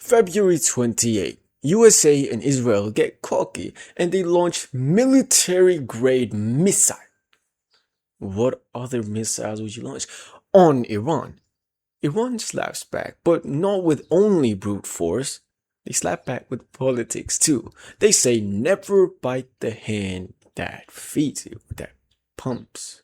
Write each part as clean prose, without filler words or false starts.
February 28, USA and Israel get cocky and they launch military-grade missile. What other missiles would you launch? On Iran. Iran slaps back, but not with only brute force. They slap back with politics too. They say never bite the hand that feeds you, that pumps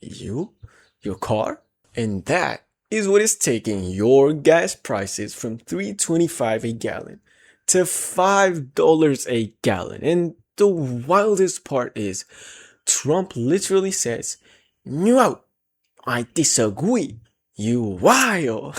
you, your car. And that is what is taking your gas prices from $3.25 a gallon to $5 a gallon. And the wildest part is Trump literally says, "No, I disagree. You wild."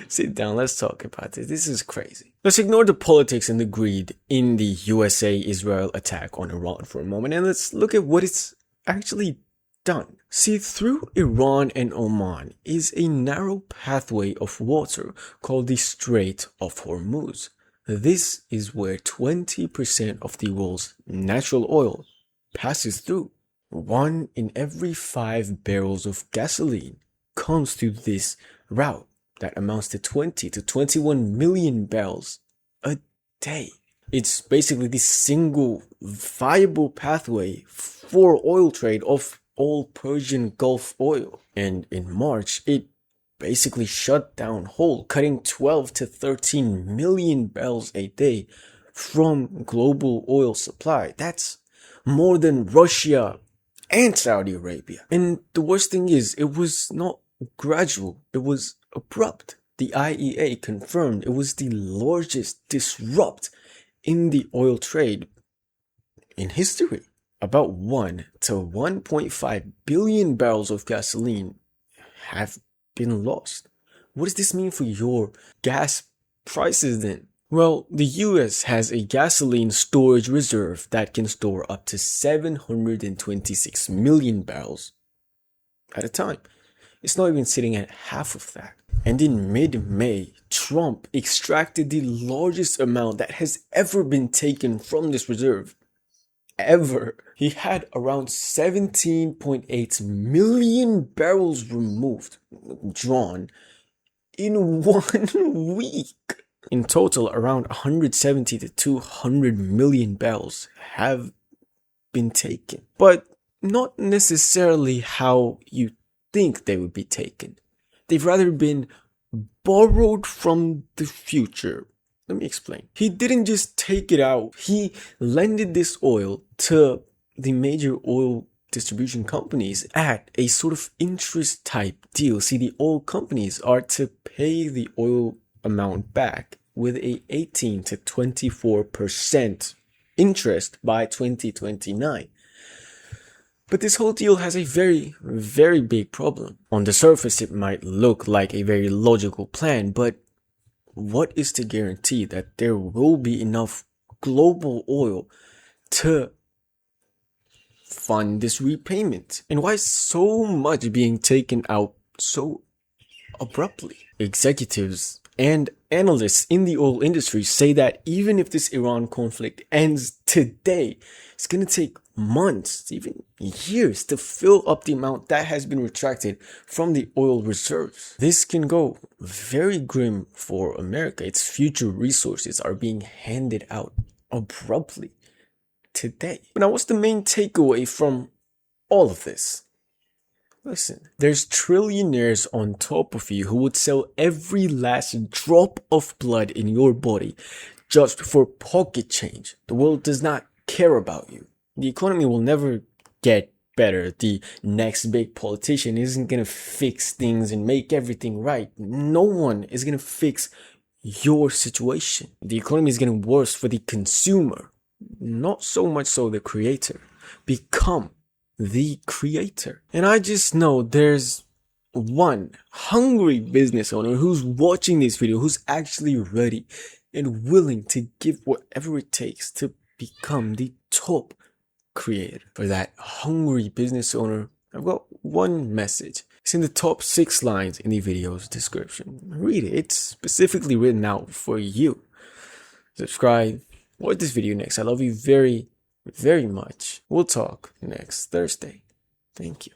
Sit down, let's talk about this. This is crazy. Let's ignore the politics and the greed in the USA-Israel attack on Iran for a moment, and let's look at what it's actually done. See, through Iran and Oman is a narrow pathway of water called the Strait of Hormuz. This is where 20% of the world's natural oil passes through. 1 in every 5 barrels of gasoline comes through this route. That amounts to 20 to 21 million barrels a day. It's basically the single viable pathway for oil trade of all Persian Gulf oil. And in March, it basically shut down whole, cutting 12 to 13 million barrels a day from global oil supply. That's more than Russia and Saudi Arabia. And the worst thing is, it was not gradual, it was abrupt. The IEA confirmed it was the largest disrupt in the oil trade in history. About 1 to 1.5 billion barrels of gasoline have been lost. What does this mean for your gas prices then? Well, the US has a gasoline storage reserve that can store up to 726 million barrels at a time. It's not even sitting at half of that. And in mid-May, Trump extracted the largest amount that has ever been taken from this reserve. Ever. He had around 17.8 million barrels removed, drawn, in 1 week. In total, around 170 to 200 million barrels have been taken. But not necessarily how you think they would be taken. They've rather been borrowed from the future. Let me explain. He didn't just take it out. He lended this oil to the major oil distribution companies at a sort of interest type deal. See, the oil companies are to pay the oil amount back with a 18 to 24% interest by 2029. But this whole deal has a very, very big problem. On the surface, it might look like a very logical plan, but what is to guarantee that there will be enough global oil to fund this repayment? And why is so much being taken out so abruptly? Executives and analysts in the oil industry say that even if this Iran conflict ends today, it's going to take months, even years, to fill up the amount that has been retracted from the oil reserves. This can go very grim for America. Its future resources are being handed out abruptly today. But now, what's the main takeaway from all of this? Listen, there's trillionaires on top of you who would sell every last drop of blood in your body just for pocket change. The world does not care about you. The economy will never get better. The next big politician isn't going to fix things and make everything right. No one is going to fix your situation. The economy is getting worse for the consumer, not so much so the creator. Become the creator. And I just know there's one hungry business owner who's watching this video, who's actually ready and willing to give whatever it takes to become the top creator. For that hungry business owner, I've got one message. It's in the top 6 lines in the video's description. Read it. It's specifically written out for you. Subscribe. Watch this video next. I love you very, very much. We'll talk next Thursday. Thank you.